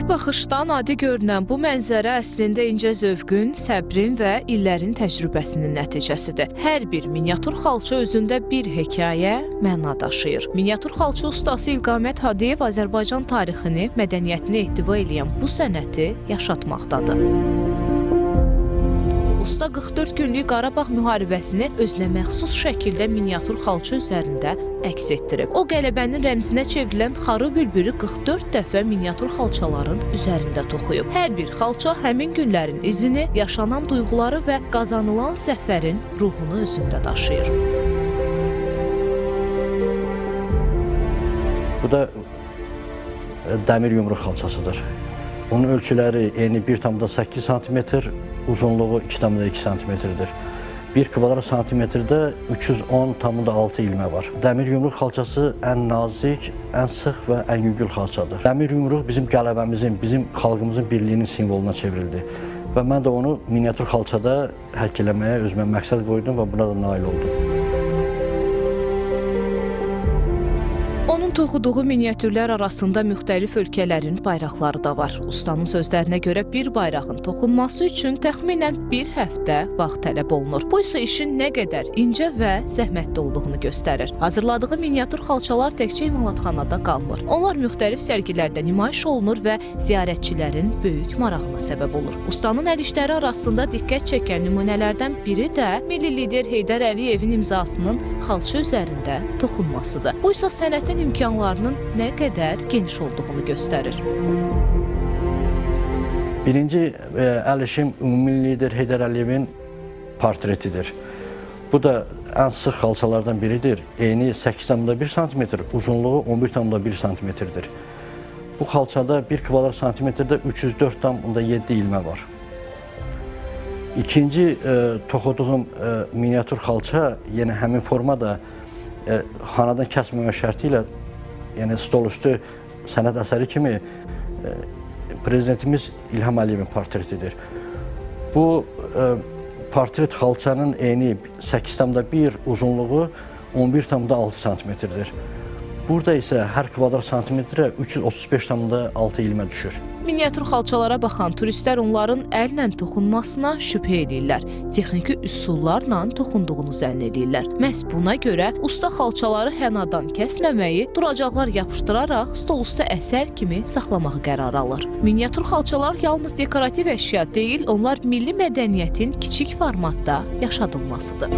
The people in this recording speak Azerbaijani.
baxışdan adi görünən bu mənzərə əslində incə zövqün, səbrin və illərin təcrübəsinin nəticəsidir. Hər bir miniatür xalça özündə bir hekayə, məna daşıyır. Miniatür xalça ustası İlqamət Hadiyev Azərbaycan tarixini, mədəniyyətini ehtiva edən bu sənəti yaşatmaqdadır. Usta 44 günlük Qarabağ müharibəsini özünəməxsus şəkildə miniatür xalça üzərində əks etdirib. O, qələbənin rəmzinə çevrilən xarı bülbülü 44 dəfə miniatür xalçaların üzərində toxuyub. Hər bir xalça həmin günlərin izini, yaşanan duyğuları və qazanılan zəfərin ruhunu özündə daşıyır. Bu da dəmir yumruq xalçasıdır. Onun ölçüləri eni 1,8 cm, uzunluğu 2,2 cm-dir. 1 kvadrat santimetrdə 310,6 ilmə var. Dəmir yumruq xalçası ən nazik, ən sıx və ən yüngül xalçadır. Dəmir yumruq bizim qələbəmizin, bizim xalqımızın birliyinin simvoluna çevrildi. Və mən də onu miniatür xalçada həkk eləməyə özümə məqsəd qoydum və buna da nail oldum. Onun toxuduğu miniatürlər arasında müxtəlif ölkələrin bayraqları da var. Ustanın sözlərinə görə bir bayrağın toxunması üçün təxminən bir həftə vaxt tələb olunur. Bu isə işin nə qədər incə və zəhmətli olduğunu göstərir. Hazırladığı miniatür xalçalar təkcə imalatxanada qalmır. Onlar müxtəlif sərgilərdə nümayiş olunur və ziyarətçilərin böyük marağına səbəb olur. Ustanın əl işləri arasında diqqət çəkən nümunələrdən biri də milli lider Heydər Əliyevin imzasının xalça üzərində toxunmasıdır. Bu isə sənətin imkanlarının nə qədər geniş olduğunu göstərir. Birinci əl işim ümumi lider Heydər Əliyevin portretidir. Bu da ən sıx xalçalardan biridir. Eni 8,1 cm, uzunluğu 11,1 cm-dir. Bu xalçada 1 kvadrat santimetrdə 304,7 ilmə var. İkinci toxuduğum miniatür xalça, yenə həmin formada hanadan kəsməmə şərti ilə, yəni stol üstü sənət əsəri kimi prezidentimiz İlham Əliyevin portretidir. Bu portret xalçanın eni 8,1, uzunluğu 11,6 cm-dir. Burada isə hər kvadrat santimetrə 335,6 ilmə düşür. Miniatür xalçalara baxan turistlər onların əllə toxunmasına şübhə edirlər. Texniki üsullarla toxunduğunu zənn edirlər. Məhz buna görə usta xalçaları hənadan kəsməməyi, duracaqlar yapışdıraraq stol üstə əsər kimi saxlamağı qərar alır. Miniatür xalçalar yalnız dekorativ əşya deyil, onlar milli mədəniyyətin kiçik formatda yaşadılmasıdır.